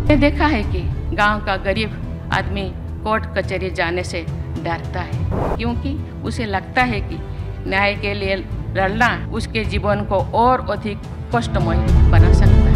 मैंने देखा है कि गांव का गरीब आदमी कोर्ट कचहरी जाने से डरता है, क्योंकि उसे लगता है कि न्याय के लिए लड़ना उसके जीवन को और अधिक कष्टमय बना सकता है।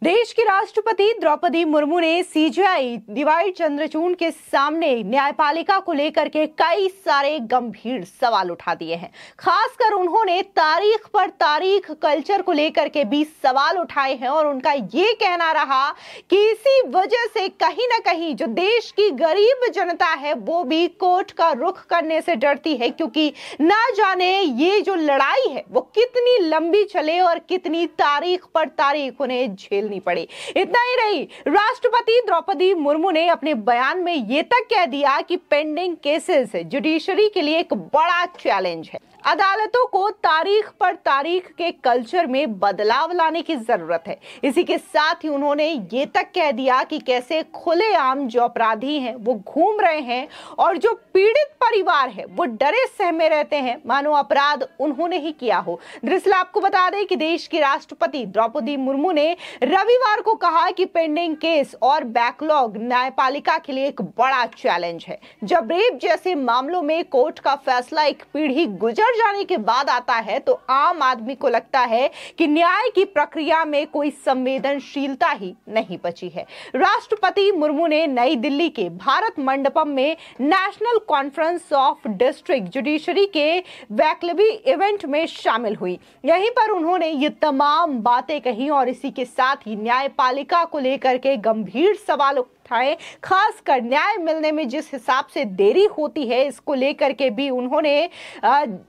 देश की राष्ट्रपति द्रौपदी मुर्मू ने सीजेआई डीवाई चंद्रचूड़ के सामने न्यायपालिका को लेकर के कई सारे गंभीर सवाल उठा दिए हैं। खासकर उन्होंने तारीख पर तारीख कल्चर को लेकर के भी सवाल उठाए हैं और उनका ये कहना रहा कि इसी वजह से कहीं ना कहीं जो देश की गरीब जनता है वो भी कोर्ट का रुख करने से डरती है, क्योंकि ना जाने ये जो लड़ाई है वो कितनी लंबी चले और कितनी तारीख पर तारीख उन्हें झेल पड़े। इतना ही नहीं, राष्ट्रपति द्रौपदी मुर्मू ने अपने बयान में यह तक कह दिया कि पेंडिंग केसेस जुडिशरी के लिए एक बड़ा चैलेंज है। अदालतों को तारीख पर तारीख के कल्चर में बदलाव लाने की जरूरत है। इसी के साथ ही उन्होंने ये तक कह दिया कि कैसे खुलेआम जो अपराधी हैं वो घूम रहे हैं और जो पीड़ित परिवार है वो डरे सहमे रहते हैं मानो अपराध उन्होंने ही किया हो। दरअसल आपको बता दें कि देश की राष्ट्रपति द्रौपदी मुर्मू ने रविवार को कहा कि पेंडिंग केस और बैकलॉग न्यायपालिका के लिए एक बड़ा चैलेंज है। जब रेप जैसे मामलों में कोर्ट का फैसला एक पीढ़ी गुजर जाने के बाद आता है तो आम आदमी को लगता है कि न्याय की प्रक्रिया में कोई संवेदनशीलता ही नहीं बची है। राष्ट्रपति मुर्मू ने नई दिल्ली के भारत मंडपम में national conference of district judiciary के वैकल्पी इवेंट में शामिल हुई। यहीं पर उन्होंने ये तमाम बातें कही और इसी के साथ ही न्यायपालिका को लेकर के गंभीर सवाल उठाए। खासकर न्याय मिलने में जिस हिसाब से देरी होती है इसको लेकर के भी उन्होंने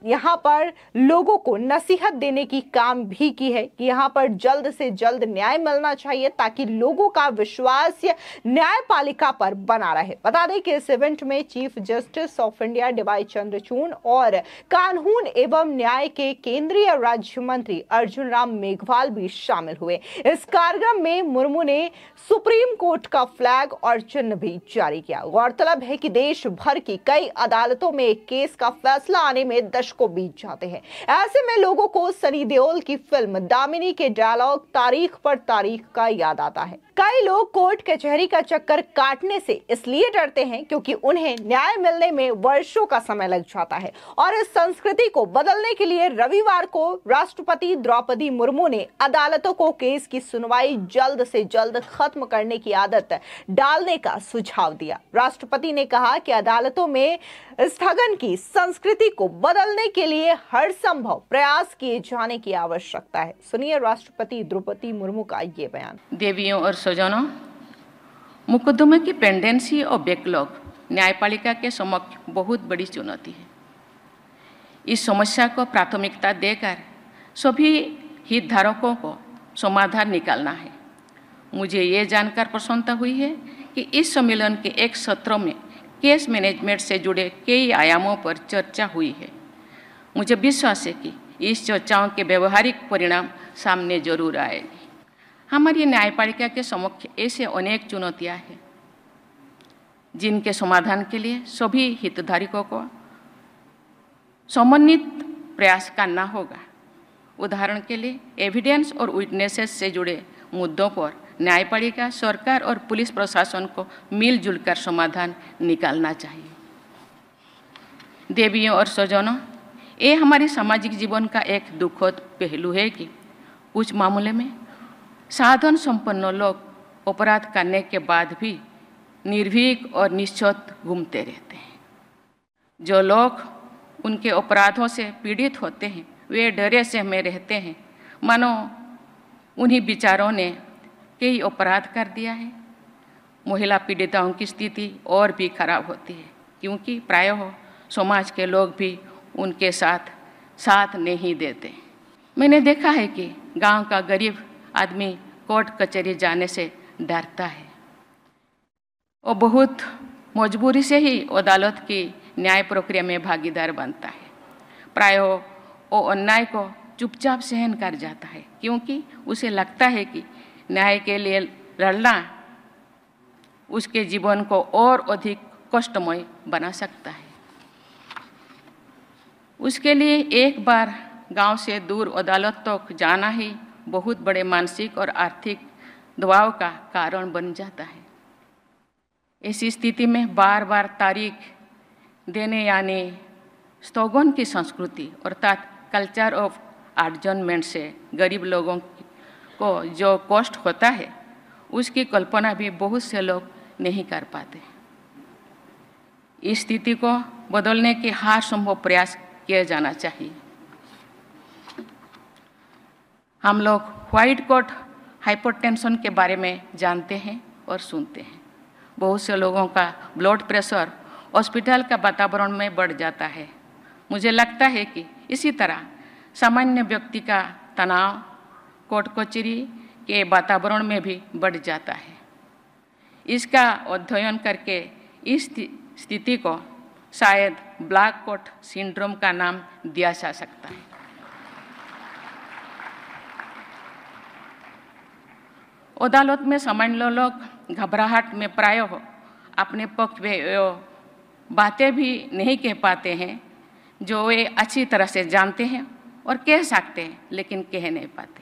यहाँ पर लोगों को नसीहत देने की काम भी की है कि यहाँ पर जल्द से जल्द न्याय मिलना चाहिए ताकि लोगों का विश्वास न्यायपालिका पर बना रहे। बता दें कि इस इवेंट में chief justice of India DY Chandrachud और कानून एवं न्याय के केंद्रीय राज्य मंत्री अर्जुन राम मेघवाल भी शामिल हुए। इस कार्यक्रम में मुर्मू ने सुप्रीम कोर्ट का फ्लैग और चिन्ह भी जारी किया। गौरतलब है कि देश भर की कई अदालतों में एक केस का फैसला आने में दशकों बीत जाते हैं। ऐसे में लोगों को सनी देओल की फिल्म दामिनी के डायलॉग तारीख पर तारीख का याद आता है। कई लोग कोर्ट कचहरी का चक्कर काटने से इसलिए डरते हैं क्योंकि उन्हें न्याय मिलने में वर्षों का समय लग जाता है और इस संस्कृति को बदलने के लिए रविवार को राष्ट्रपति द्रौपदी मुर्मू ने अदालतों को केस की सुनवाई जल्द से जल्द खत्म करने की आदत डालने का सुझाव दिया। राष्ट्रपति ने कहा कि अदालतों में स्थगन की संस्कृति को बदलने के लिए हर संभव प्रयास किए जाने की आवश्यकता है। सुनिए राष्ट्रपति द्रौपदी मुर्मू का ये बयान। देवियों और स्वजनों, मुकदमे की पेंडेंसी और बैकलॉग न्यायपालिका के समक्ष बहुत बड़ी चुनौती है। इस समस्या को प्राथमिकता देकर सभी हितधारकों को समाधान निकालना है। मुझे ये जानकर प्रसन्नता हुई है कि इस सम्मेलन के एक सत्र में केस मैनेजमेंट से जुड़े कई आयामों पर चर्चा हुई है। मुझे विश्वास है कि इस चर्चाओं के व्यवहारिक परिणाम सामने जरूर आएंगे। हमारी न्यायपालिका के समक्ष ऐसे अनेक चुनौतियां हैं जिनके समाधान के लिए सभी हितधारकों को समन्वित प्रयास करना होगा। उदाहरण के लिए एविडेंस और विटनेसेस से जुड़े मुद्दों पर न्यायपालिका, सरकार और पुलिस प्रशासन को मिलजुल कर समाधान निकालना चाहिए। देवियों और स्वजनों, ये हमारे सामाजिक जीवन का एक दुखद पहलू है कि कुछ मामलों में साधन संपन्न लोग अपराध करने के बाद भी निर्भीक और निश्चत घूमते रहते हैं। जो लोग उनके अपराधों से पीड़ित होते हैं वे डरे सहमे रहते हैं मानो उन्हीं बेचारों ने कई अपराध कर दिया है। महिला पीड़िताओं की स्थिति और भी खराब होती है क्योंकि प्रायः समाज के लोग भी उनके साथ नहीं देते। मैंने देखा है कि गांव का गरीब आदमी कोर्ट कचहरी जाने से डरता है। वो बहुत मजबूरी से ही अदालत की न्याय प्रक्रिया में भागीदार बनता है। प्रायः वो अन्याय को चुपचाप सहन कर जाता है क्योंकि उसे लगता है कि न्याय के लिए लड़ना उसके जीवन को और अधिक कष्टमय बना सकता है। उसके लिए एक बार गांव से दूर अदालत तक जाना ही बहुत बड़े मानसिक और आर्थिक दबाव का कारण बन जाता है। ऐसी स्थिति में बार बार तारीख देने यानी स्थगन की संस्कृति अर्थात कल्चर ऑफ एडजर्नमेंट से गरीब लोगों को जो कष्ट होता है उसकी कल्पना भी बहुत से लोग नहीं कर पाते। इस स्थिति को बदलने के हर संभव प्रयास किया जाना चाहिए। हम लोग व्हाइट कोट हाइपरटेंशन के बारे में जानते हैं और सुनते हैं। बहुत से लोगों का ब्लड प्रेशर हॉस्पिटल का वातावरण में बढ़ जाता है। मुझे लगता है कि इसी तरह सामान्य व्यक्ति का तनाव कोर्ट कचहरी के वातावरण में भी बढ़ जाता है। इसका अध्ययन करके इस स्थिति को शायद ब्लैक कोट सिंड्रोम का नाम दिया जा सकता है। अदालत में सामान्य लोग घबराहट में प्रायः अपने पक्ष में बातें भी नहीं कह पाते हैं जो वे अच्छी तरह से जानते हैं और कह सकते हैं लेकिन कह नहीं पाते।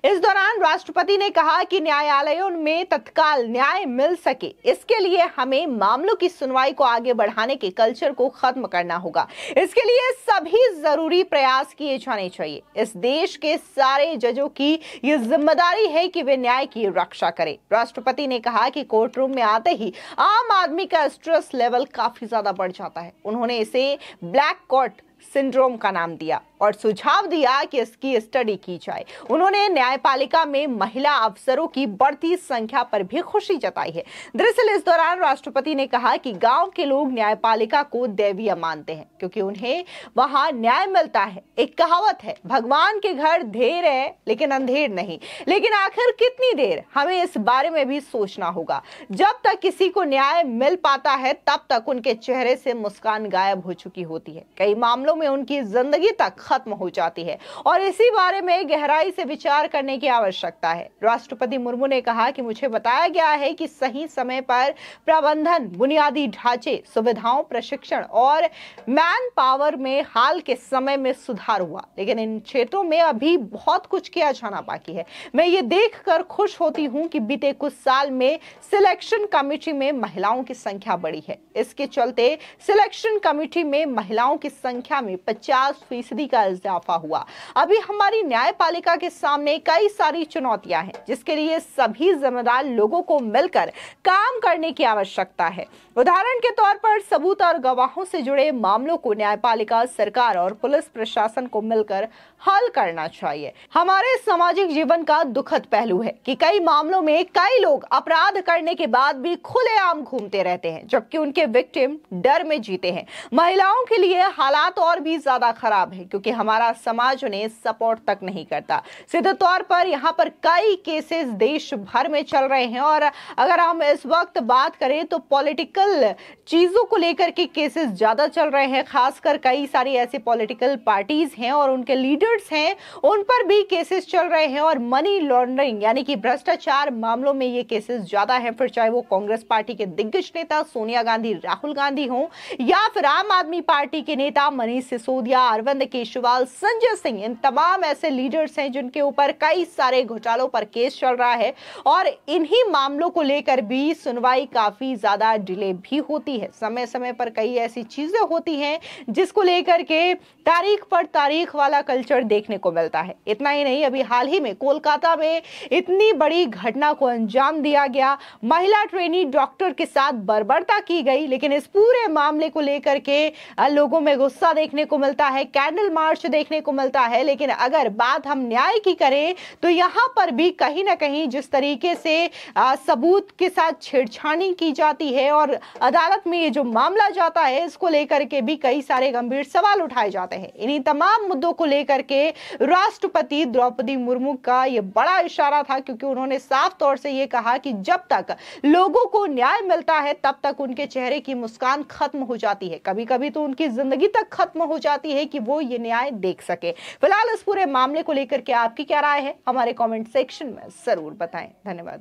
इस दौरान राष्ट्रपति ने कहा कि न्यायालयों में तत्काल न्याय मिल सके, इसके लिए हमें मामलों की सुनवाई को आगे बढ़ाने के कल्चर को खत्म करना होगा। इसके लिए सभी जरूरी प्रयास किए जाने चाहिए। इस देश के सारे जजों की ये जिम्मेदारी है कि वे न्याय की रक्षा करें। राष्ट्रपति ने कहा कि कोर्ट रूम में आते ही आम आदमी का स्ट्रेस लेवल काफी ज्यादा बढ़ जाता है। उन्होंने इसे ब्लैक कोट सिंड्रोम का नाम दिया और सुझाव दिया कि इसकी स्टडी की जाए। उन्होंने न्यायपालिका में महिला अफसरों की बढ़ती संख्या पर भी खुशी जताई है। दरअसल इस दौरान राष्ट्रपति ने कहा कि गांव के लोग न्यायपालिका को दैवीय मानते हैं क्योंकि उन्हें वहां न्याय मिलता है। एक कहावत है, भगवान के घर देर है लेकिन अंधेर नहीं। लेकिन आखिर कितनी देर, हमें इस बारे में भी सोचना होगा। जब तक किसी को न्याय मिल पाता है तब तक उनके चेहरे से मुस्कान गायब हो चुकी होती है। कई मामलों में उनकी जिंदगी तक खत्म हो जाती है और इसी बारे में गहराई से विचार करने की आवश्यकता है। राष्ट्रपति मुर्मू ने कहा कि मुझे बताया गया है कि सही समय पर प्रबंधन, बुनियादी ढांचे, सुविधाओं, प्रशिक्षण और मैन पावर में हाल के समय में सुधार हुआ, लेकिन इन क्षेत्रों में अभी बहुत कुछ किया जाना बाकी है। मैं ये देखकर खुश होती हूं कि बीते कुछ साल में सिलेक्शन कमेटी में महिलाओं की संख्या बढ़ी है। इसके चलते सिलेक्शन कमेटी में महिलाओं की संख्या में 50% का इजाफा हुआ। अभी हमारी न्यायपालिका के सामने कई सारी चुनौतियां हैं जिसके लिए सभी जिम्मेदार लोगों को मिलकर काम करने की आवश्यकता है। उदाहरण के तौर पर सबूत और गवाहों से जुड़े मामलों को न्यायपालिका, सरकार और पुलिस प्रशासन को मिलकर हल करना चाहिए। हमारे सामाजिक जीवन का दुखद पहलू है कि कई मामलों में कई लोग अपराध करने के बाद भी खुलेआम घूमते रहते हैं जबकि उनके विक्टिम डर में जीते हैं। महिलाओं के लिए हालात और भी ज्यादा खराब है क्योंकि हमारा समाज उन्हें सपोर्ट तक नहीं करता। सीधे तौर पर यहाँ पर कई केसेस देश भर में चल रहे हैं और अगर हम इस वक्त बात करें तो पॉलिटिकल चीजों को लेकर के केसेस ज्यादा चल रहे हैं। खासकर कई सारी ऐसी पॉलिटिकल पार्टीज हैं और उनके लीडर्स हैं, उन पर भी केसेस चल रहे हैं और मनी लॉन्ड्रिंग यानी कि भ्रष्टाचार मामलों में ये केसेस ज्यादा हैं। फिर चाहे वो कांग्रेस पार्टी के दिग्गज नेता सोनिया गांधी, राहुल गांधी हो या फिर आम आदमी पार्टी के नेता मनीष सिसोदिया, अरविंद केजरीवाल, संजय सिंह, इन तमाम ऐसे लीडर्स हैं जिनके ऊपर कई सारे घोटालों पर केस चल रहा है और इन्हीं मामलों को लेकर भी सुनवाई काफी ज्यादा डिले भी होती है। समय समय पर कई ऐसी चीजें होती हैं जिसको लेकर के तारीख पर तारीख वाला कल्चर देखने को मिलता है। इतना ही नहीं, अभी हाल ही में कोलकाता में इतनी बड़ी घटना को अंजाम दिया गया, महिला ट्रेनी डॉक्टर के साथ बर्बरता की गई, लेकिन इस पूरे मामले को लेकर के लोगों में गुस्सा देखने को मिलता है, कैंडल मार्च देखने को मिलता है। लेकिन अगर बात हम न्याय की करें तो यहाँ पर भी कहीं ना कहीं जिस तरीके से सबूत के साथ छेड़छाड़ी की जाती है और अदालत में ये जो मामला जाता है इसको लेकर के भी कई सारे गंभीर सवाल उठाए जाते हैं। इन्हीं तमाम मुद्दों को लेकर के राष्ट्रपति द्रौपदी मुर्मू का ये बड़ा इशारा था क्योंकि उन्होंने साफ तौर से ये कहा कि जब तक लोगों को न्याय मिलता है तब तक उनके चेहरे की मुस्कान खत्म हो जाती है, कभी कभी तो उनकी जिंदगी तक खत्म हो जाती है कि वो ये न्याय देख सके। फिलहाल इस पूरे मामले को लेकर के आपकी क्या राय है, हमारे कमेंट सेक्शन में जरूर बताएं। धन्यवाद।